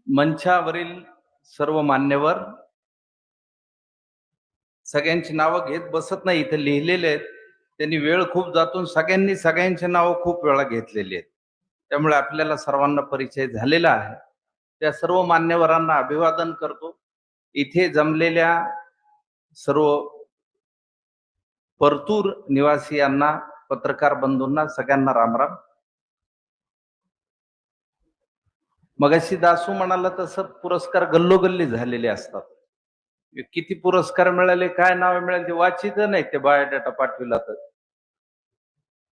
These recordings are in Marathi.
मंचावरील सर्व मान्यवर, सगळ्यांची नावं घेत बसत नाही, इथे लिहिलेले आहेत. त्यांनी वेळ खूप जातून सगळ्यांनी सगळ्यांची नावं खूप वेळा घेतलेली आहेत. त्यामुळे आपल्याला सर्वांना परिचय झालेला आहे. त्या सर्व मान्यवरांना अभिवादन करतो. इथे जमलेल्या सर्व परतूर निवासियांना, पत्रकार बंधूंना सगळ्यांना रामराम. मगाशी दासू म्हणाला तसं पुरस्कार गल्लोगल्ली झालेले असतात. किती पुरस्कार मिळाले, काय नाव मिळाले ते वाचित नाही, ते बायोडाटा पाठविला तर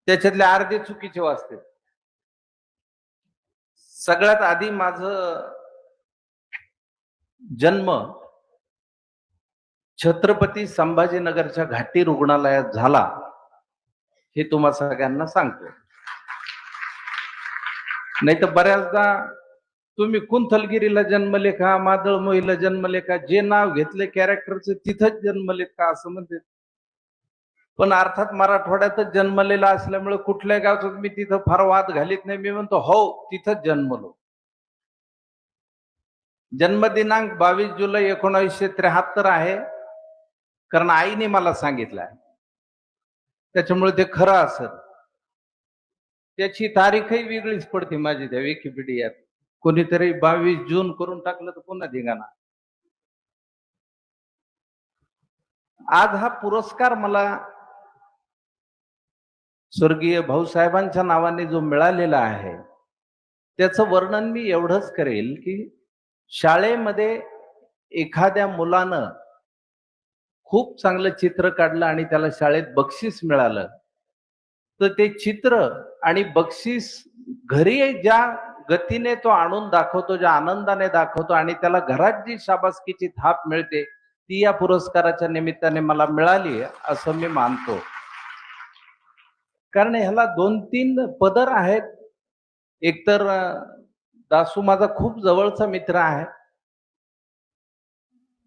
त्याच्यातले अर्धे चुकीचे वाचते. सगळ्यात आधी माझं जन्म छत्रपती संभाजीनगरच्या घाटी रुग्णालयात झाला, हे तुम्हा सगळ्यांना सांगतो. नाही तर बऱ्याचदा तुम्ही कुंथलगिरीला जन्मले का, मादळमोहीला जन्मले का, जे नाव घेतले कॅरेक्टरचे तिथंच जन्मलेत का असं म्हणते. पण अर्थात मराठवाड्यातच जन्मलेला असल्यामुळे कुठल्याही गावचं मी तिथं फार वाद घालीत नाही. मी म्हणतो हो, तिथंच जन्मलो. जन्मदिनांक 22 जुलै 1973 आहे, कारण आईने मला सांगितलं आहे. त्याच्यामुळे ते खरं असेल. त्याची तारीखही वेगळीच पडते माझी त्या विकिपीडियात. कोणीतरी 22 जून करून टाकलं तर पुन्हा धिंगाणा. आज हा पुरस्कार मला स्वर्गीय भाऊसाहेबांच्या नावाने जो मिळालेला आहे, त्याचं वर्णन मी एवढंच करेल की शाळेमध्ये एखाद्या मुलानं खूप चांगलं चित्र काढलं आणि त्याला शाळेत बक्षीस मिळालं, तर ते चित्र आणि बक्षीस घरी ज्या गतीने तो आणून दाखवतो, ज्या आनंदाने दाखवतो आणि त्याला घरात जी शाबासकीची थाप मिळते, ती या पुरस्काराच्या निमित्ताने मला मिळाली असं मी मानतो. कारण ह्याला 2-3 पदर आहेत. एकतर दासू माझा खूप जवळचा मित्र आहे.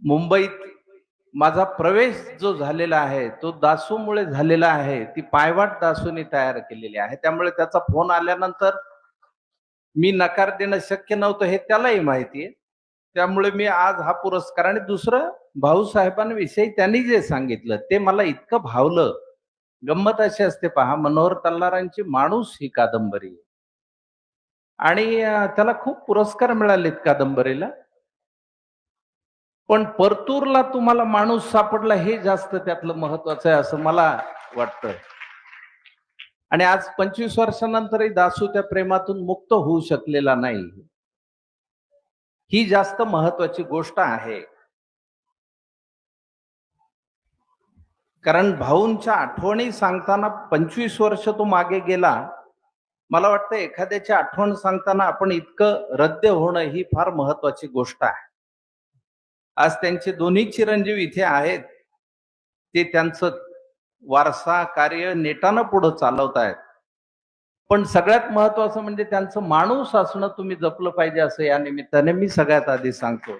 मुंबईत माझा प्रवेश जो झालेला आहे तो दासूमुळे झालेला आहे. ती पायवाट दासूने तयार केलेली आहे. त्यामुळे त्याचा फोन आल्यानंतर मी नकार देणं शक्य नव्हतं हे त्यालाही माहिती आहे. त्यामुळे मी आज हा पुरस्कार, आणि दुसरं भाऊसाहेबांविषयी त्यांनी जे सांगितलं ते मला इतकं भावलं. गंमत अशी असते पहा, मनोहर तल्लारांची माणूस ही कादंबरी आहे. आणि त्याला खूप पुरस्कार मिळालेत कादंबरीला. पण परतूरला तुम्हाला माणूस सापडला हे जास्त त्यातलं महत्वाचं आहे असं मला वाटतं. आणि आज 25 वर्षानंतरही दासू त्या प्रेमातून मुक्त होऊ शकलेला नाही, ही जास्त महत्वाची गोष्ट आहे. कारण भाऊंच्या आठवणी सांगताना 25 वर्ष तो मागे गेला. मला वाटतं एखाद्याची आठवण सांगताना आपण इतकं हृदय होणं ही फार महत्वाची गोष्ट आहे. आज त्यांचे दोन्ही चिरंजीव इथे आहेत. ते त्यांचं वारसा कार्य नेटानं पुढे चालवत आहेत. पण सगळ्यात महत्वाचं म्हणजे त्यांचं माणूस असणं तुम्ही जपलं पाहिजे असं या निमित्ताने मी सगळ्यात आधी सांगतो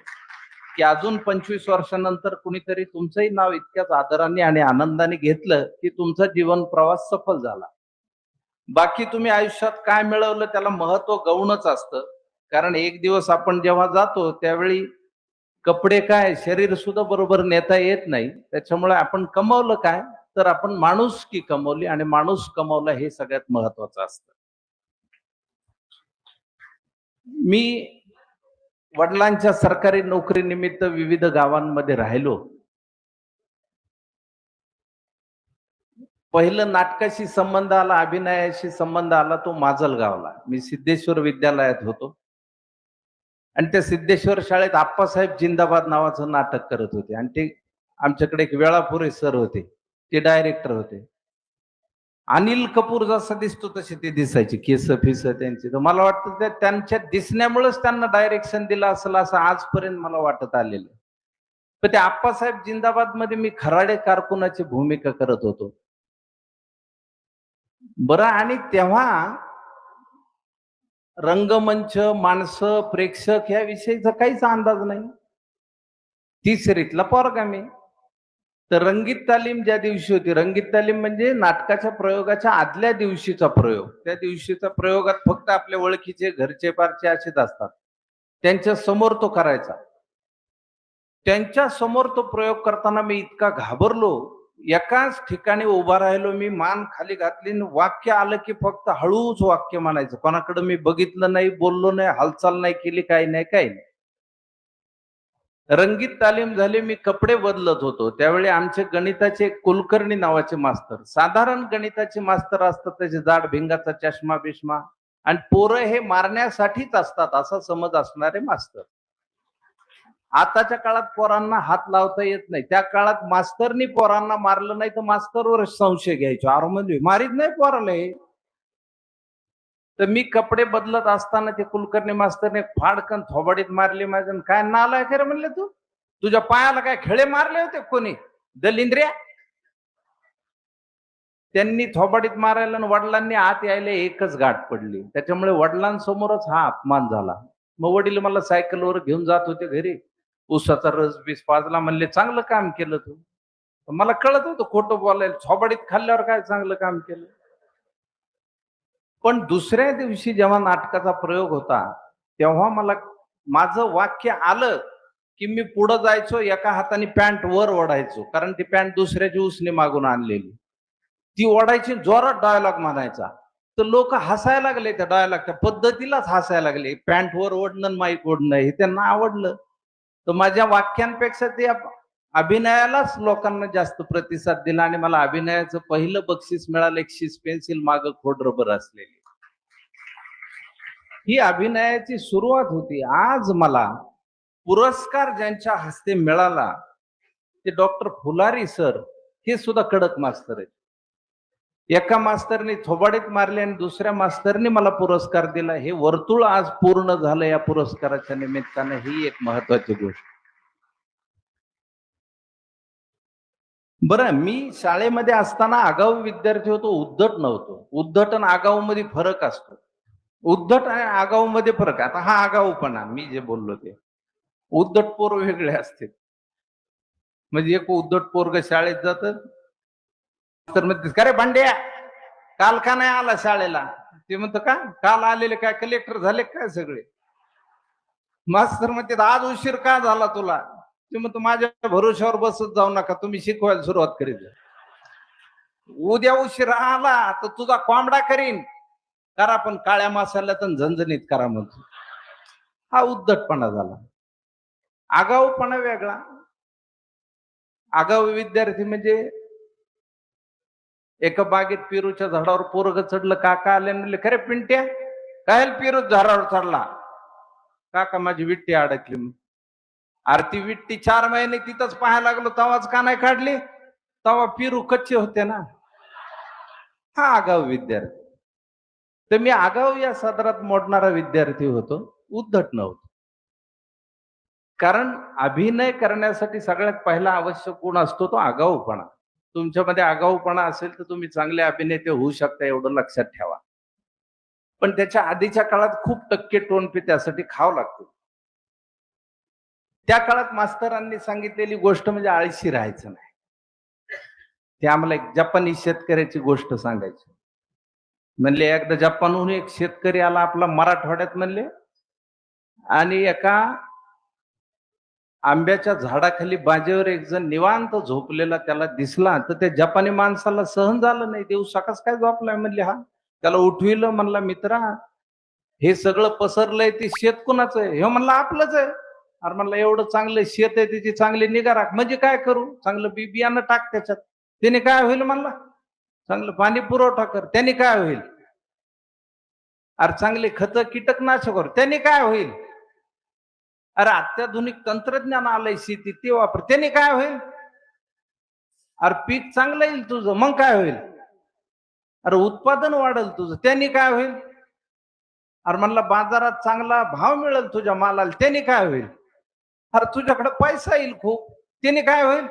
की अजून 25 वर्षानंतर कुणीतरी तुमचंही नाव इतक्याच आदराने आणि आनंदाने घेतलं की तुमचा जीवन प्रवास सफल झाला. बाकी तुम्ही आयुष्यात काय मिळवलं त्याला महत्व गौणच असतं. कारण एक दिवस आपण जेव्हा जातो त्यावेळी कपडे काय, शरीर सुद्धा बरोबर नेता येत नाही. त्याच्यामुळे आपण कमवलं काय, तर आपण माणुसकी कमवली, आणि माणूस कमवला हे सगळ्यात महत्वाचं असतं. मी वडिलांच्या सरकारी नोकरीनिमित्त विविध गावांमध्ये राहिलो. पहिलं नाटकाशी संबंध आला, अभिनयाशी संबंध आला तो माजलगावला. मी सिद्धेश्वर विद्यालयात होतो आणि त्या सिद्धेश्वर शाळेत आप्पासाहेब जिंदाबाद नावाचं नाटक करत होते. आणि ते आमच्याकडे एक वेळापुरे सर होते, ते डायरेक्टर होते. अनिल कपूर जसा दिसतो तसे ते दिसायचे, केस फिस त्यांचे. तर मला वाटतं त्या त्यांच्या दिसण्यामुळेच त्यांना डायरेक्शन दिलं असेल असं आजपर्यंत मला वाटत आलेलं. पण त्या आप्पासाहेब जिंदाबाद मध्ये मी खराडे कारकुनाची भूमिका करत होतो. बरं, आणि तेव्हा रंगमंच, माणसं, प्रेक्षक या विषयीचा काहीच अंदाज नाही. तिसरीतला पोरगा मी. तर रंगीत तालीम ज्या दिवशी होती, रंगीत तालीम म्हणजे नाटकाच्या प्रयोगाच्या आदल्या दिवशीचा प्रयोग. त्या दिवशीचा प्रयोगात फक्त आपल्या ओळखीचे, घरचे पारचे असेच असतात. त्यांच्या समोर तो करायचा. त्यांच्या समोर तो प्रयोग करताना मी इतका घाबरलो, एकाच ठिकाणी उभा राहिलो मी, मान खाली घातली आणि वाक्य आलं की फक्त हळूच वाक्य म्हणायचं. कोणाकडे मी बघितलं नाही, बोललो नाही, हालचाल नाही केली, काही नाही, काही नाही. रंगीत तालीम झाली. मी कपडे बदलत होतो. त्यावेळी आमचे गणिताचे कुलकर्णी नावाचे मास्तर, साधारण गणिताचे मास्तर असतात, त्याचे जाड भिंगाचा चष्मा बिष्मा, आणि पोरं हे मारण्यासाठीच असतात असा समज असणारे मास्तर. आताच्या काळात पोरांना हात लावता येत नाही. त्या काळात मास्तरनी पोरांना मारलं नाही तर मास्तरवर संशय घ्यायचो. अरे म्हणजे मारीत नाही पोराला हे. तर मी कपडे बदलत असताना ते कुलकर्णी मास्तरने फाडकन थोबाडीत मारली माझ्या. काय नालायक रे म्हणले तू, तुझ्या पायाला काय खिळे मारले होते कोणी दलिंद्र्या? त्यांनी थोबाडीत मारायला आणि वडिलांनी आत यायला एकच गाठ पडली. त्याच्यामुळे वडिलांसमोरच हा अपमान झाला. मग वडील मला सायकलवर घेऊन जात होते घरी. उसाचा रस बीस पाजला, म्हणले चांगलं काम केलं तू. मला कळत होतं खोटं बोलायला, थोबाडीत खाल्ल्यावर काय चांगलं काम केलं. पण दुसऱ्या दिवशी जेव्हा नाटकाचा प्रयोग होता, तेव्हा मला माझं वाक्य आलं की मी पुढे जायचो, एका हाताने पॅन्ट वर ओढायचो, कारण ती पॅन्ट दुसऱ्याची उसने मागून आणलेली. ती ओढायची, जोरात डायलॉग म्हणायचा. तर लोक हसायला लागले, त्या डायलॉगच्या पद्धतीलाच हसायला लागले. पॅन्ट वर ओढणं माईक ओढणं हे त्यांना आवडलं. तर माझ्या वाक्यांपेक्षा ते अभिनयालाच लोकांना जास्त प्रतिसाद दिला आणि मला अभिनयाचं पहिलं बक्षीस मिळालं, एक शीस पेन्सिल माग खोड रबर असलेली. ही अभिनयाची सुरुवात होती. आज मला पुरस्कार ज्यांच्या हस्ते मिळाला ते डॉक्टर फुलारी सर, हे सुद्धा कडक मास्तर आहेत. एका मास्तरनी थोबाडीत मारले आणि दुसऱ्या मास्तरनी मला पुरस्कार दिला. हे वर्तुळ आज पूर्ण झालं या पुरस्काराच्या निमित्तानं. ही एक महत्वाची गोष्ट. बरं, मी शाळेमध्ये असताना आगाऊ विद्यार्थी होतो, उद्धट नव्हतो. उद्धट आणि आगाऊ मध्ये फरक असतो. उद्धट आणि आगाऊ मध्ये फरक. आता हा आगाऊपणा मी जे बोललो ते, उद्धट पोर वेगळे असते. म्हणजे एक उद्धट पोरग शाळेत जात, तर म्हणते का रे भांड्या, काल का नाही आला शाळेला? ते म्हणतो का काल आलेले काय कलेक्टर झाले काय सगळे? मास्तर म्हणते आज उशीर का झाला तुला? ते म्हणतो माझ्या भरोश्यावर बसत जाऊ नका, तुम्ही शिकवायला सुरुवात करीत जा. उद्या उशीर आला तर तुझा कोंबडा करीन. करा पण काळ्या मसाल्यात झणझणीत करा म्हणतो. हा उद्धटपणा झाला. आगाऊपणा वेगळा. आगाऊ विद्यार्थी म्हणजे एका बागेत पेरूच्या झाडावर पोरग चढलं, काका आले म्हणले खरे पिंट्या काय पेरू झाडावर चढला? काका माझी विट्टी अडकली. आरती विट्टी 4 महिने तिथंच पाहायला लागलो, तवाच का नाही काढली? तवा पेरू कच्चे होते ना. हा आगाऊ विद्यार्थी. तर मी आगाऊ या सदरात मोडणारा विद्यार्थी होतो, उद्धट नव्हतो. कारण अभिनय करण्यासाठी सगळ्यात पहिला आवश्यक गुण असतो तो आगाऊपणा. तुमच्यामध्ये आगाऊपणा असेल तर तुम्ही चांगले अभिनेते होऊ शकता, एवढं लक्षात ठेवा. पण त्याच्या आधीच्या काळात खूप टक्के टोनपे त्यासाठी खावं लागतो. त्या काळात मास्तरांनी सांगितलेली गोष्ट म्हणजे आळशी राहायचं नाही. ते आम्हाला एक जपानी शेतकऱ्याची गोष्ट सांगायची. म्हणले एकदा जपानहून एक शेतकरी आला आपला मराठवाड्यात म्हणले, आणि एका आंब्याच्या झाडाखाली बाजेवर एक जण निवांत झोपलेला त्याला दिसला. तर त्या जपानी माणसाला सहन झालं नाही. देव सकाळच काय झोपलाय म्हणले हा. त्याला उठविलं, म्हणला मित्रा हे सगळं पसरलंय ते शेत कुणाचं आहे? हे म्हणलं आपलंच आहे. अरे म्हणलं एवढं चांगलं शेत आहे, त्याची चांगली निगा राख. म्हणजे काय करू? चांगलं बियाणं टाक त्याच्यात. त्याने काय होईल म्हणला? चांगलं पाणी पुरवठा कर. त्याने काय होईल? अरे चांगले खत कीटकनाशक कर. त्याने काय होईल? अरे अत्याधुनिक तंत्रज्ञान आलंय शेतीत, ते वापर. त्याने काय होईल? अरे पीक चांगलं येईल तुझं, मग काय होईल? अरे उत्पादन वाढेल तुझं, त्याने काय होईल? अरे म्हणला बाजारात चांगला भाव मिळेल तुझ्या मालाला, त्याने काय होईल? अरे तुझ्याकडे पैसा येईल खूप, त्याने काय होईल?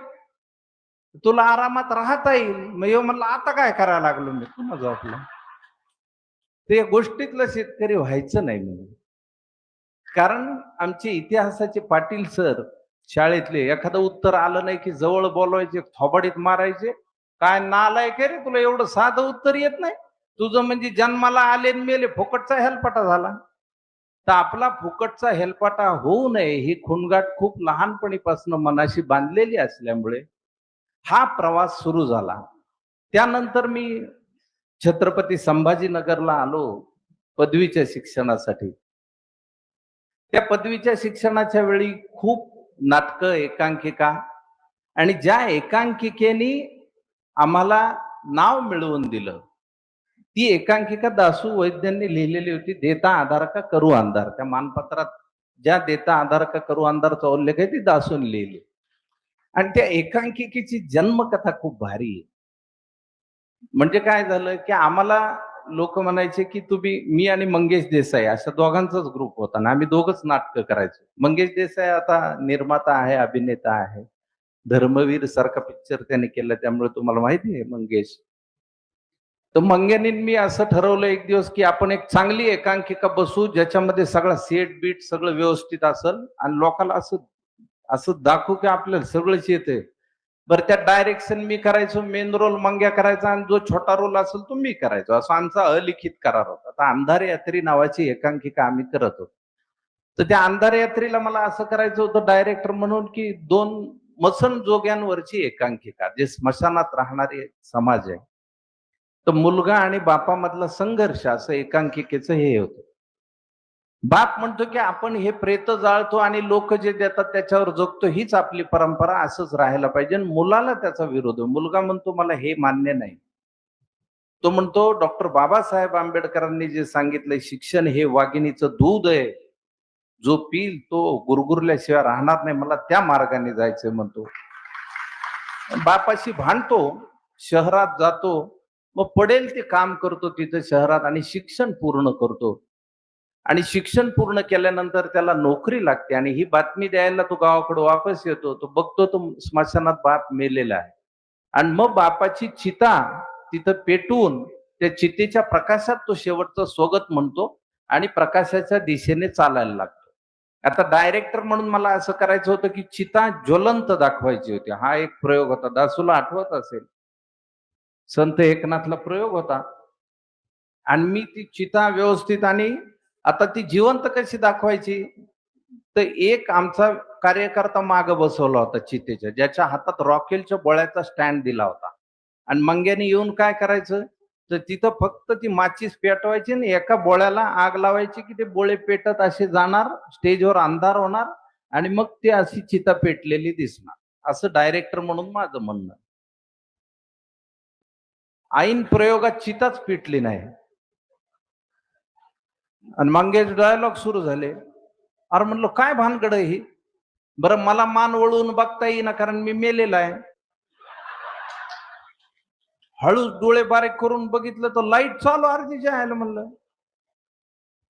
तुला आरामात राहता येईल. मग येऊ म्हणलं आता काय करायला लागलो मी, पुन्हा झोपला. ते गोष्टीतलं शेतकरी व्हायचं नाही म्हणून. कारण आमचे इतिहासाचे पाटील सर शाळेतले एखादं उत्तर आलं नाही की जवळ बोलवायचे, थोबाडीत मारायचे. काय नालायक रे, तुला एवढं साधं उत्तर येत नाही? तुझं म्हणजे जन्माला आले मेले फुकटचा हेलपाटा झाला. तर आपला फुकटचा हेलपाटा होऊ नये ही खुणगाट खूप लहानपणीपासून मनाशी बांधलेली असल्यामुळे हा प्रवास सुरू झाला. त्यानंतर मी छत्रपती संभाजीनगरला आलो पदवीच्या शिक्षणासाठी. त्या पदवीच्या शिक्षणाच्या वेळी खूप नाटकं, एकांकिका आणि ज्या एकांकिकेनी आम्हाला नाव मिळवून दिलं, ती एकांकिका दासू वैद्यांनी लिहिलेली होती, देता आधार का करू अंधार. त्या मानपत्रात ज्या देता आधार का करू अंधारचा उल्लेख आहे ती दासून लिहिली. आणि त्या एकांकिकेची जन्मकथा खूप भारी आहे. म्हणजे काय झालं, की आम्हाला लोक म्हणायचे, की तुम्ही मी आणि मंगेश देसाई अशा दोघांचाच ग्रुप होता ना. आम्ही दोघंच नाटकं करायचो. मंगेश देसाई आता निर्माता आहे, अभिनेता आहे. धर्मवीर सारखा पिक्चर त्याने केला त्यामुळे तुम्हाला माहिती आहे मंगेश. तर मंग्यानी मी असं ठरवलं एक दिवस, की आपण एक चांगली एकांकिका बसू ज्याच्यामध्ये सगळा सेट बीट सगळं व्यवस्थित असेल आणि लोकांना असं असं दाखवू की आपल्याला सगळंच येते. बरं त्या डायरेक्शन मी करायचो, मेन रोल मंग्या करायचा आणि जो छोटा रोल असेल तो मी करायचो. असा आमचा अलिखित करार होता. आता अंधार यात्री नावाची एकांकिका आम्ही करत होतो. तर त्या अंधार यात्रेला मला असं करायचं होतं डायरेक्टर म्हणून, की 2 मसन जोग्यांवरची एकांकिका, जे स्मशानात राहणारे समाज आहे. तर मुलगा आणि बापामधला संघर्ष असं एकांकिकेचं हे होतं. बाप म्हणतो की आपण हे प्रेत जाळतो आणि लोक जे देतात त्याच्यावर जगतो, हीच आपली परंपरा, असंच राहायला पाहिजे. आणि मुलाला त्याचा विरोध आहे. मुलगा म्हणतो मला हे मान्य नाही. तो म्हणतो डॉक्टर बाबासाहेब आंबेडकरांनी जे सांगितलंय, शिक्षण हे वाघिणीचं दूध आहे, जो पिल तो गुरगुरल्याशिवाय राहणार नाही, मला त्या मार्गाने जायचंय म्हणतो. बापाशी भांडतो, शहरात जातो, मग पडेल ते काम करतो तिथं शहरात आणि शिक्षण पूर्ण करतो. आणि शिक्षण पूर्ण केल्यानंतर त्याला नोकरी लागते आणि ही बातमी द्यायला तो गावाकडे वापस येतो. तो बघतो तो स्मशानात बाप मेलेला आहे. आणि मग बापाची चिता तिथं पेटवून त्या चितेच्या प्रकाशात तो शेवटचं स्वगत म्हणतो आणि प्रकाशाच्या दिशेने चालायला लागतो. आता डायरेक्टर म्हणून मला असं करायचं होतं, की चिता ज्वलंत दाखवायची होती. हा एक प्रयोग होता. दासूला आठवत असेल. संत एकनाथला प्रयोग होता. आणि मी ती चिता व्यवस्थित आणि आता ती जिवंत कशी दाखवायची? तर एक आमचा कार्यकर्ता मागे बसवला होता चितेच्या, ज्याच्या हातात रॉकेलच्या गोळ्याचा स्टँड दिला होता. आणि मंग्याने येऊन काय करायचं? तर तिथं फक्त ती माचीस पेटवायची आणि एका बोळ्याला आग लावायची, की ते बोळे पेटत असे जाणार, स्टेजवर अंधार होणार आणि मग ती अशी चिता पेटलेली दिसणार. असं डायरेक्टर म्हणून माझं म्हणणं. ऐन प्रयोगात चिताच पेटली नाही. आणि मंगेश डायलॉग सुरू झाले. अरे म्हणलं काय भानगड आहे ही? बरं मला मान वळवून बघता येईना कारण मी मेलेला आहे. हळूच डोळे बारीक करून बघितलं तर लाईट चालू अर्धीच्या आहे म्हणलं.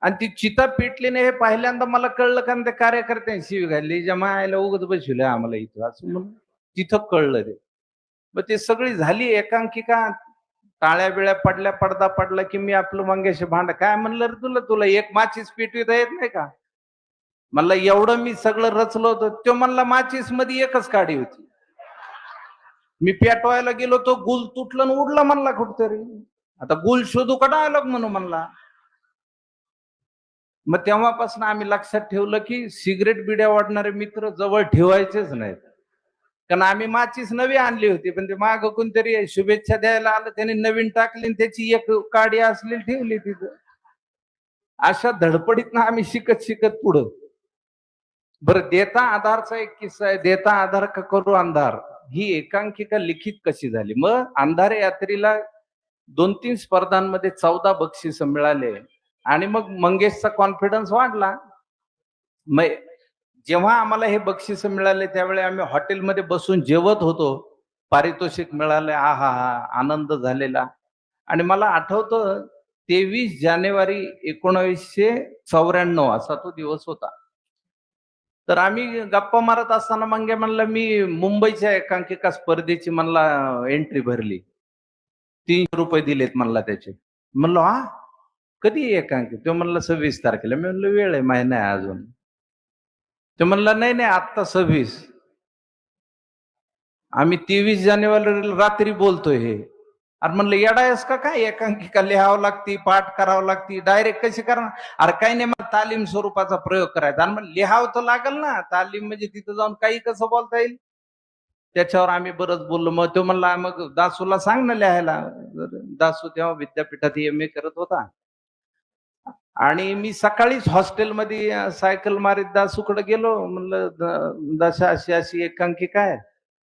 आणि ती चिता पेटली नाही हे पहिल्यांदा मला कळलं, कारण त्या कार्यकर्त्यांनी शिवी घातली, जमा आयला उगच बसवलंय आम्हाला इथं असं म्हणून तिथं कळलं ते. मग ते सगळी झाली एकांकिका, टाळ्या बिळ्या पडल्या, पडदा पडला, की मी आपलं मंगेशी भांड काय म्हणलं रे तुला तुला एक माचीस पेटविता येत नाही का? म्हणलं एवढं मी सगळं रचलं होतं. तो म्हणला माचीस मध्ये एकच काडी होती. मी पेटवायला गेलो तो गुल तुटलं आणि उडला म्हणला कुठतरी. आता गुल शोधू का डायलॉग म्हणू म्हणला. मग तेव्हापासून आम्ही लक्षात ठेवलं, की सिगरेट बिड्या वाढणारे मित्र जवळ ठेवायचेच नाहीत. कारण आम्ही माचीस नवी आणली होती, पण ते माग कोणतरी शुभेच्छा द्यायला आलं, त्याने नवीन टाकली आणि त्याची एक काडी असलेली ठेवली तिथं. अशा धडपडीतनं आम्ही शिकत शिकत पुढं. बरं, देता आधारचा एक किस्सा आहे. देता आधार का करू अंधार, ही एकांकिका लिखित कशी झाली? मग अंधार यात्रेला 2-3 स्पर्धांमध्ये 14 बक्षीस मिळाले आणि मग मंगेशचा कॉन्फिडन्स वाढला. मग जेव्हा आम्हाला हे बक्षीस मिळाले त्यावेळी आम्ही हॉटेलमध्ये बसून जेवत होतो. पारितोषिक मिळाले, आहाहा! आनंद झालेला. आणि मला आठवतं 23 जानेवारी 1994 असा तो दिवस होता. तर आम्ही गप्पा मारत असताना मंग्या म्हणला, मी मुंबईच्या एकांकिका स्पर्धेची म्हणला एंट्री भरली. ₹300 दिलेत म्हणला त्याचे. म्हणलो, "हां? कधी एकांकिका?" तो म्हणला 26 तारखेला. मी म्हणलं, "वेळ आहे, महिना आहे अजून." तो म्हणला, "नाही, नाही आत्ता 26." आम्ही 23 जानेवारी रात्री बोलतोय हे. अरे म्हणलं येडायस का काय, एकांकिका लिहावं लागती, पाठ करावं लागती, डायरेक्ट कशी करणार? अरे काही नाही, मग तालीम स्वरूपाचा प्रयोग करायचा. आणि मग लिहावं तर लागल ना, तालीम म्हणजे तिथं जाऊन काही कसं बोलता येईल. त्याच्यावर आम्ही बरंच बोललो. मग तो म्हणला मग दासूला सांग ना लिहायला. दासू तेव्हा विद्यापीठात MA करत होता. आणि मी सकाळीच हॉस्टेलमध्ये सायकल मारीत दासूकडे गेलो. म्हणलं दशा अशी अशी एकांकिका आहे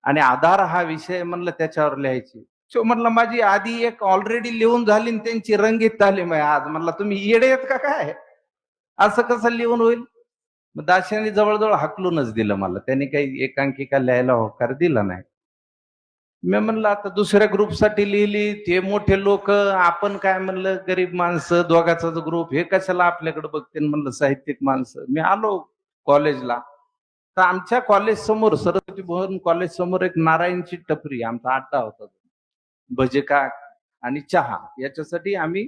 आणि आधार हा विषय म्हणलं त्याच्यावर लिहायची. तो म्हणलं माझी आधी एक ऑलरेडी लिहून झाली आणि त्यांची रंगीत तालीम आहे आज. म्हणलं तुम्ही येडे आहेत का काय, असं कसं लिहून होईल? मग दाशाने जवळजवळ हाकलूनच दिलं मला. त्यांनी काही एकांकिका लिहायला होकार दिला नाही. मी म्हणलं आता दुसऱ्या ग्रुपसाठी लिहिली, ते मोठे लोक, आपण काय म्हणलं गरीब माणसं, दोघाचाच ग्रुप, हे कशाला आपल्याकडे बघते. म्हणलं साहित्यिक माणसं. मी आलो कॉलेजला, तर आमच्या कॉलेज समोर, सरस्वती भुवन कॉलेज समोर एक नारायणची टपरी, आमचा अड्डा होता, भजिका आणि चहा याच्यासाठी आम्ही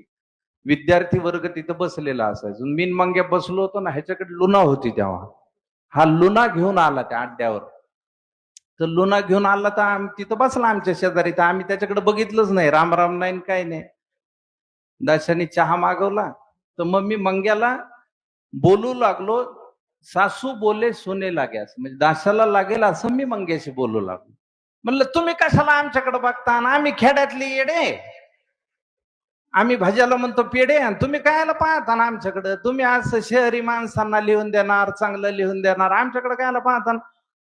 विद्यार्थी वर्ग तिथं बसलेला असायचो. मी मग बसलो होतो ना, ह्याच्याकडे लुना होती तेव्हा. हा लुना घेऊन आला त्या अड्ड्यावर. तर लुना घेऊन आला तर तिथं बसला आमच्या शेजारी. तर आम्ही त्याच्याकडे बघितलंच नाही, राम राम नाही काही नाही. दाशाने चहा मागवला. तर मग मी मंग्याला बोलू लागलो, सासू बोले सोने लागे, असं म्हणजे दाशाला लागेल असं मी मंग्याशी बोलू लागलो. म्हणलं तुम्ही कशाला आमच्याकडे बघता, आम्ही खेड्यातले येडे, आम्ही भाज्याला म्हणतो पेढे, आणि तुम्ही कायला पाहता ना आमच्याकडे? तुम्ही असं शहरी माणसांना लिहून देणार, चांगलं लिहून देणार, आमच्याकडे कायला पाहता?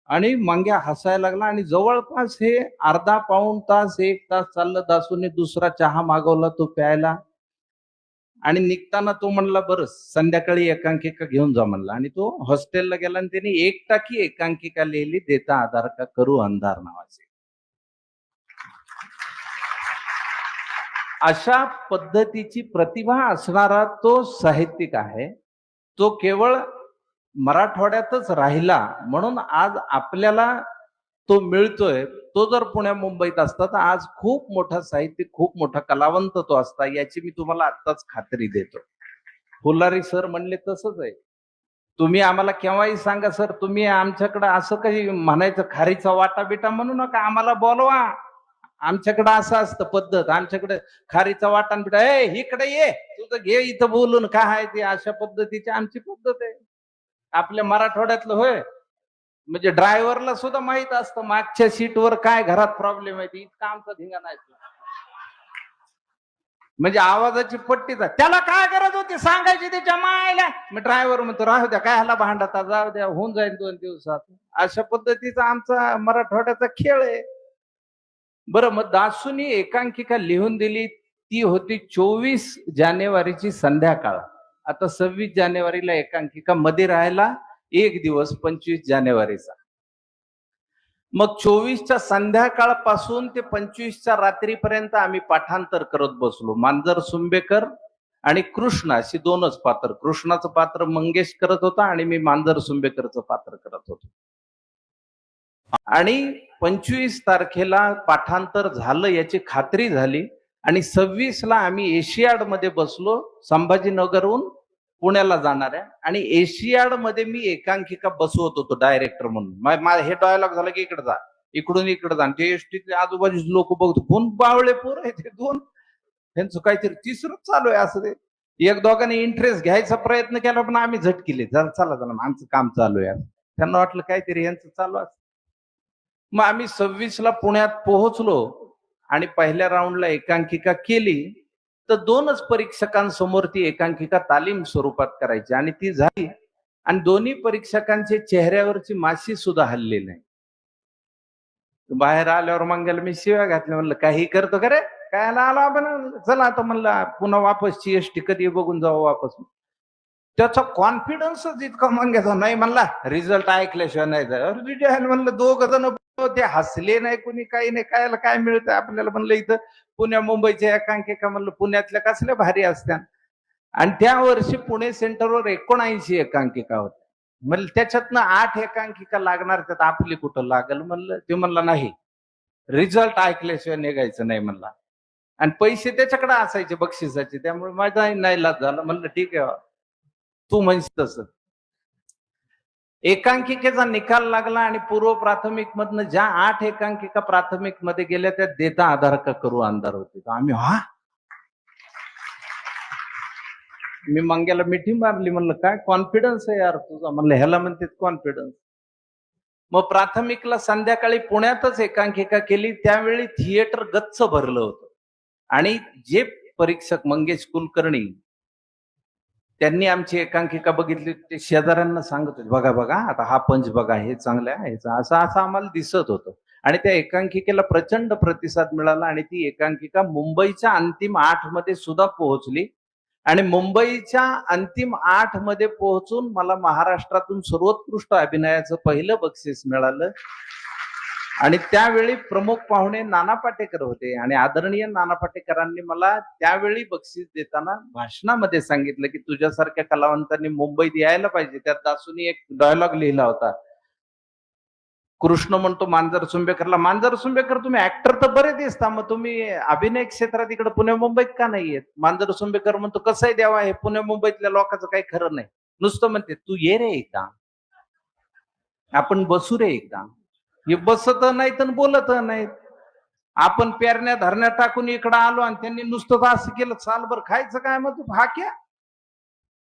आणि मंग्या हसायला लागला. आणि जवळपास हे अर्धा पाऊण तास, 1 तास चाललं. दासूने दुसरा चहा मागवला, तो प्यायला. आणि निघताना तो म्हणला बरं संध्याकाळी एकांकिका घेऊन जा म्हणला. आणि तो हॉस्टेलला गेला आणि त्याने 1 टाकी एकांकिका लिहिली, देता आधार का करू अंधार नावाचे. अशा पद्धतीची प्रतिभा असणारा तो साहित्यिक आहे. तो केवळ मराठवाड्यातच राहिला म्हणून आज आपल्याला तो मिळतोय. तो जर पुण्या मुंबईत असता तर आज खूप मोठा साहित्यिक, खूप मोठा कलावंत तो असता, याची मी तुम्हाला आत्ताच खात्री देतो. फुलारी सर म्हणले तसंच आहे. तुम्ही आम्हाला केव्हाही सांगा सर, तुम्ही आमच्याकडे असं काही म्हणायचं खारीचा वाटा बिटा म्हणू नका, आम्हाला बोलवा. आमच्याकडे असं असतं पद्धत, आमच्याकडे खारीचा वाटा बिटा, ए इकडे ये, तुझं घे इथं बोलून काय आहे ते, अशा पद्धतीची आमची पद्धत आहे. आपल्या मराठवाड्यातलं होय, म्हणजे ड्रायव्हरला सुद्धा माहित असतं मागच्या सीटवर काय घरात प्रॉब्लेम आहे, इतका आमचा धिंगाणा आहे. म्हणजे आवाजाची पट्टीचा त्याला काय गरज होती सांगायची त्याच्या मायला. मग ड्रायव्हर म्हणतो राहू द्या, काय ह्याला भांडता, जाऊ द्या, होऊन जाईल 2 दिवसात. अशा पद्धतीचा आमचा मराठवाड्याचा खेळ आहे. बरं, मग दासूनी एकांकिका लिहून दिली, ती होती 24 जानेवारीची संध्याकाळ. आता 26 जानेवारीला एकांकिका, मध्ये राहायला 1 दिवस 25 जानेवारीचा. मग 24च्या संध्याकाळपासून ते 25च्या रात्रीपर्यंत आम्ही पाठांतर करत बसलो. मांजर सुंबेकर आणि कृष्ण अशी 2च पात्र. कृष्णाचं पात्र मंगेश करत होता आणि मी मांजर सुंबेकरचं पात्र करत होतो. आणि 25 तारखेला पाठांतर झालं याची खात्री झाली. आणि 26ला आम्ही एशियाड मध्ये बसलो, संभाजीनगरहून पुण्याला जाणाऱ्या. आणि एशियाड मध्ये मी एकांकिका बसवत होतो डायरेक्टर म्हणून. हे डायलॉग झालं की इकडे जा, इकडून इकडे जा. ते एसटीतले आजूबाजूचे लोक बघतो, कोण बावळे पोर आहे ते दोन, त्यांचं काहीतरी तिसरंच चालू आहे असं. ते एक दोघांनी इंटरेस्ट घ्यायचा प्रयत्न केला, पण आम्ही झटकिले, चला चला आमचं काम चालू आहे. त्यांना वाटलं काहीतरी यांचं चालू असतं. मग आम्ही 26ला पुण्यात पोहोचलो आणि पहिल्या राऊंडला एकांकिका केली. तर 2च परीक्षकांसमोर ती एकांकिका तालीम स्वरूपात करायची आणि ती झाली. आणि दोन्ही परीक्षकांचे चेहऱ्यावरची माशी सुद्धा हल्ली नाही. बाहेर आल्यावर मंगल मी शिव्या घातल्या. म्हणलं काही करतो का रे, काय आला आपण, चला आता म्हणलं पुन्हा वापसची एसटी कधी बघून जाऊ वापस. त्याचा कॉन्फिडन्सच इतका मंग्याचा नाही. म्हणला रिझल्ट ऐकल्याशिवाय नाही जाय. म्हणलं 2 जण ते हसले नाही कुणी, काही नाही, कायला काय मिळतं आपल्याला. म्हणलं इथं पुण्या मुंबईच्या एकांकिका म्हणलं पुण्यातल्या कसल्या भारी असत्या. आणि त्या वर्षी पुणे सेंटरवर 79 एकांकिका होत्या. म्हणलं त्याच्यातनं 8 एकांकिका लागणार, त्यात आपली कुठं लागल. म्हणलं ते म्हणला नाही, रिझल्ट ऐकल्याशिवाय निघायचं नाही म्हणला. आणि पैसे त्याच्याकडे असायचे बक्षिसाचे, त्यामुळे माझा नाईलाज झाला. म्हणलं ठीक आहे तू म्हणशील तसं. एकांकिकेचा निकाल लागला आणि पूर्व प्राथमिक मधनं ज्या 8 एकांकिका प्राथमिक मध्ये गेल्या त्या देता आधार का करू अंधार होते. तर आम्ही मी मंग्याला मिठी मारली, म्हणलं काय कॉन्फिडन्स आहे यार तुझा, म्हणलं ह्याला म्हणते कॉन्फिडन्स. मग प्राथमिकला संध्याकाळी पुण्यातच एकांकिका केली, त्यावेळी थिएटर गच्च भरलं होतं आणि जे परीक्षक मंगेश कुलकर्णी त्यांनी आमची एकांकिका बघितली, ते शेजाऱ्यांना सांगत होते, बघा बघा आता हा पंच बघा, हे चांगलं आहे, असं असं आम्हाला दिसत होतं. आणि त्या एकांकिकेला प्रचंड प्रतिसाद मिळाला आणि ती एकांकिका मुंबईच्या अंतिम 8 मध्ये सुद्धा पोहोचली आणि मुंबईच्या अंतिम 8 मध्ये पोहोचून मला महाराष्ट्रातून सर्वोत्कृष्ट अभिनयाचं पहिलं बक्षीस मिळालं. आणि त्यावेळी प्रमुख पाहुणे नाना पाटेकर होते आणि आदरणीय नाना पाटेकरांनी मला त्यावेळी बक्षीस देताना भाषणामध्ये सांगितलं की तुझ्यासारख्या कलावंतांनी मुंबईत यायला पाहिजे. त्यात दासूनी एक डायलॉग लिहिला होता, कृष्ण म्हणतो मांजर सुंबेकरला, मांजर सुंबेकर तुम्ही ऍक्टर तर बरे दिसता, मग तुम्ही अभिनय क्षेत्रात इकडे पुणे मुंबईत का नाही येत? मांजर सुंबेकर म्हणतो कसं आहे देवा, हे पुणे मुंबईतल्या लोकांचं काही खरं नाही, नुसतं म्हणते तू ये रे एकदा, आपण बसू रे एकदा. हे बसत नाही तर बोलत नाहीत. आपण पेरण्या धरण्या टाकून इकडं आलो आणि त्यांनी नुसतं असं केलं, चाल बर खायचं काय मग तू भाक्या,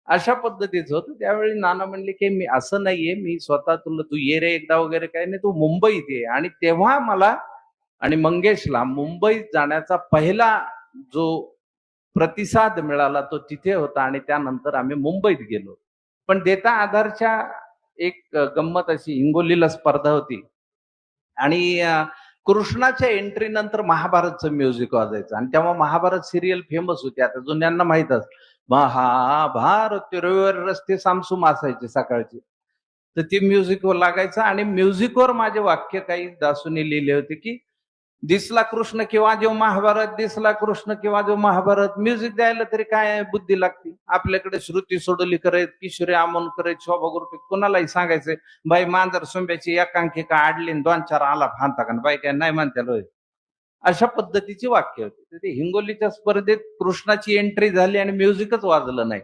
अशा पद्धतीचं होतं. त्यावेळी नाना म्हणले की मी असं नाहीये, मी स्वतः तुला तू ये रे एकदा वगैरे काही नाही, तू मुंबईत ये. आणि तेव्हा मला आणि मंगेशला मुंबईत जाण्याचा पहिला जो प्रतिसाद मिळाला तो तिथे होता आणि त्यानंतर आम्ही मुंबईत गेलो. पण देता आधारच्या एक गंमत अशी, हिंगोलीला स्पर्धा होती आणि कृष्णाच्या एंट्री नंतर महाभारतचं म्युझिक वाजायचं आणि तेव्हा महाभारत सिरियल फेमस होती. आता जुन्यांना माहितच, महाभारत रविवारी रस्ते सामसूम असायचे सकाळचे, तर ते म्युझिक लागायचं आणि म्युझिकवर माझे वाक्य काही दासूने लिहिले होते की दिसला कृष्ण किंवा जो महाभारत, दिसला कृष्ण किंवा जो महाभारत. म्युझिक द्यायला तरी काय बुद्धी लागते आपल्याकडे. श्रुती सोडली करत, किशोरी आमोन करत, शोभा गुरुटे, कोणालाही सांगायचंय बाई मांजर सोंब्याची एकांकिका आडली 2-4 आला फांता का, बाई काय नाही म्हणत्याला. अशा पद्धतीची वाक्य होती. तर ते हिंगोलीच्या स्पर्धेत कृष्णाची एंट्री झाली आणि म्युझिकच वाजलं नाही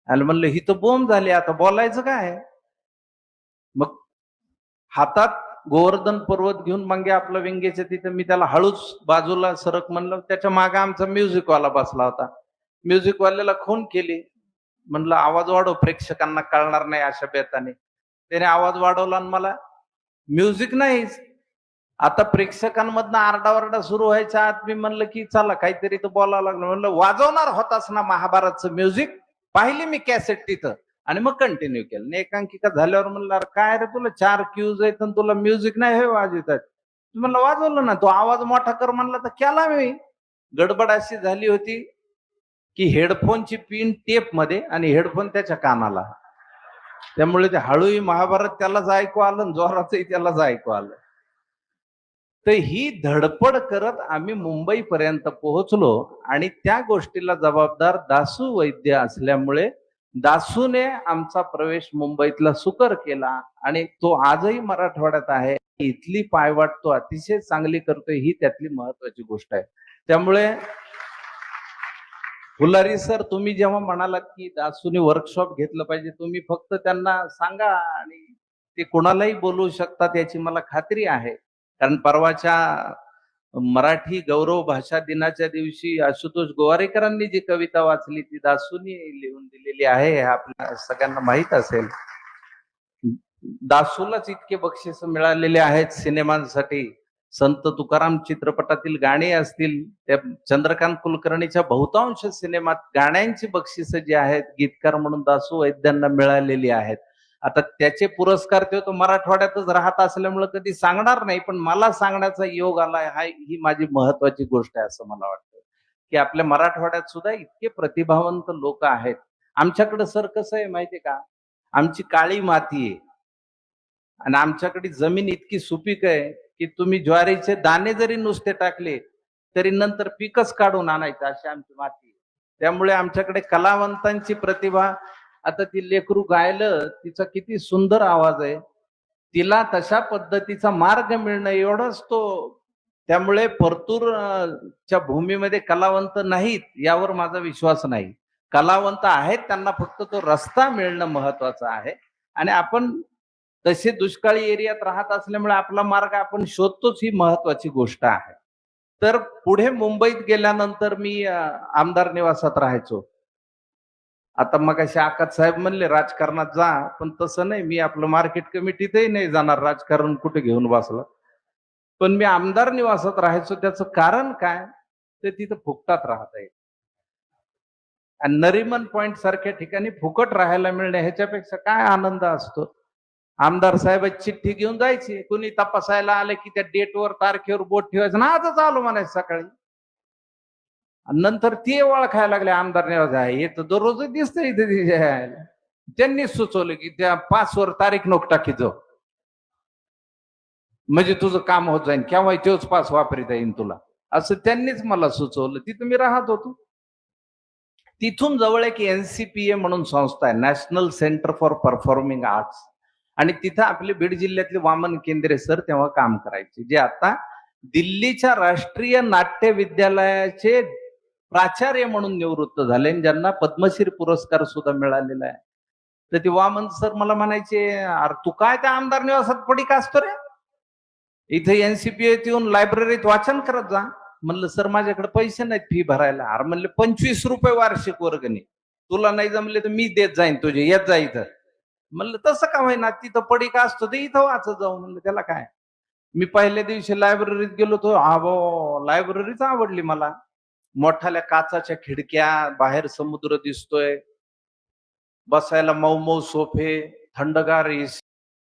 आणि म्हणलं ही तर बोंब झाली, आता बोलायचं काय. मग हातात गोवर्धन पर्वत घेऊन मागे आपलं व्यंग्याच्या तिथं मी त्याला हळूच बाजूला सरक म्हणलं, त्याच्या मागे आमचा म्युझिकवाला बसला होता. म्युझिकवाल्याला खून केली, म्हणलं आवाज वाढव, प्रेक्षकांना कळणार नाही अशा बेताने. त्याने आवाज वाढवला आणि मला म्युझिक नाहीच. आता प्रेक्षकांमधनं आरडाओरडा सुरू व्हायच्या आत मी म्हणलं की चला काहीतरी तर बोलावं लागलं. म्हणलं वाजवणार होतास ना महाभारतचं म्युझिक, पाहिली मी कॅसेट तिथं, आणि मग कंटिन्यू केलं. एकांकिका झाल्यावर म्हणलं काय रे तुला 4 क्यूज आहेत आणि तुला म्युझिक नाही हे वाजवतात. म्हणलं वाजवलं ना, तो आवाज मोठा कर म्हणला तर केला मी. गडबड अशी झाली होती की हेडफोनची पिन टेप मध्ये आणि हेडफोन त्याच्या कानाला, त्यामुळे ते हळूही महाभारत त्यालाच ऐकू आलं, जोराचंही त्यालाच ऐकू आलं. तर ही धडपड करत आम्ही मुंबईपर्यंत पोहोचलो आणि त्या गोष्टीला जबाबदार दासू वैद्य असल्यामुळे दासूने आमचा प्रवेश मुंबईतला सुकर केला आणि तो आजही मराठवाड्यात आहे. इथली पायवाट तो अतिशय चांगली करतोय, ही त्यातली महत्वाची गोष्ट आहे. त्यामुळे फुलारी सर, तुम्ही जेव्हा म्हणालात की दासूने वर्कशॉप घेतलं पाहिजे, तुम्ही फक्त त्यांना सांगा आणि ते कोणालाही बोलवू शकतात याची मला खात्री आहे. कारण परवाच्या मराठी गौरव भाषा दिनाच्या दिवशी आशुतोष गोवारेकरांनी जी कविता वाचली ती दासूनी लिहून दिलेली आहे, हे आपल्या सगळ्यांना माहित असेल. दासूलाच इतके बक्षीस मिळालेले आहेत सिनेमांसाठी. संत तुकाराम चित्रपटातील गाणी असतील, त्या चंद्रकांत कुलकर्णीच्या बहुतांश सिनेमात गाण्यांची बक्षिसं जी आहेत गीतकार म्हणून दासू वैद्यांना मिळालेली आहेत. आता त्याचे पुरस्कार तो मराठवाड्यातच राहत असल्यामुळे कधी सांगणार नाही, पण मला सांगण्याचा योग आलाय, ही माझी महत्वाची गोष्ट आहे असं मला वाटतं की आपल्या मराठवाड्यात सुद्धा इतके प्रतिभावंत लोक आहेत. आमच्याकडे सर कसं आहे माहितीये का, आमची काळी माती आहे आणि आमच्याकडे जमीन इतकी सुपीक आहे की तुम्ही ज्वारीचे दाणे जरी नुसते टाकले तरी नंतर पीकच काढून आणायचं, अशी आमची माती आहे. त्यामुळे आमच्याकडे कलावंतांची प्रतिभा, आता ती लेकरू गायलं, तिचा किती सुंदर आवाज आहे, तिला तशा पद्धतीचा मार्ग मिळणं एवढंच तो. त्यामुळे परतूरच्या भूमीमध्ये कलावंत नाहीत यावर माझा विश्वास नाही. कलावंत आहेत, त्यांना फक्त तो रस्ता मिळणं महत्वाचं आहे. आणि आपण तसे दुष्काळी एरियात राहत असल्यामुळे आपला मार्ग आपण शोधतोच, ही महत्वाची गोष्ट आहे. तर पुढे मुंबईत गेल्यानंतर मी आमदार निवासात राहायचो. आता मगाशी आकाश साहेब म्हणले राजकारणात जा, पण तसं नाही. मी आपलं मार्केट कमिटीतही नाही जाणार, राजकारण कुठे घेऊन बसला. पण मी आमदार निवासात राहायचो. त्याचं कारण काय? ते तिथं फुकटात राहता येईल. आणि नरिमन पॉइंट सारख्या ठिकाणी फुकट राहायला मिळणे ह्याच्यापेक्षा काय आनंद असतो. आमदार साहेबाची चिठ्ठी घेऊन जायची, कुणी तपासायला आलं की त्या डेटवर तारखेवर बोट ठेवायचं ना, आजच आलो म्हणायचं सकाळी. आणि नंतर ते ओळखायला लागले आमदार निवास आहे, हे तर दररोज दिसतंय इथे तिच्या. त्यांनीच सुचवलं की त्या पासवर तारीख नको टाकी जाऊ, म्हणजे तुझं काम होत जाईल, केव्हा तोच पास वापरता येईल तुला. असं त्यांनीच मला सुचवलं. तिथं मी राहत होतो. तिथून जवळ एक NCPA म्हणून संस्था आहे, national centre for performing arts. आणि तिथं आपले बीड जिल्ह्यातले वामन केंद्रे सर तेव्हा काम करायचे, जे आता दिल्लीच्या राष्ट्रीय नाट्य विद्यालयाचे प्राचार्य म्हणून निवृत्त झाले, ज्यांना पद्मश्री पुरस्कार सुद्धा मिळालेला आहे. तर ते वामन सर मला म्हणायचे, अरे तू काय त्या आमदार निवासात पडी का असतो रे, इथे NCPA येऊन लायब्ररीत वाचन करत जा. म्हणलं सर माझ्याकडे पैसे नाहीत फी भरायला. अरे म्हणले 25 रुपये वार्षिक वर्गणी, तुला नाही जमले तर मी देत जाईन तुझे, येत जा इथं. म्हणलं तसं का होईना, तिथं पडी का असतो ते इथं वाचत जाऊ. म्हणलं त्याला काय. मी पहिल्या दिवशी लायब्ररीत गेलो तो लायब्ररीच आवडली मला. मोठाल्या काचाच्या खिडक्या, बाहेर समुद्र दिसतोय, बसायला मऊ मऊ सोफे, थंडगार AC.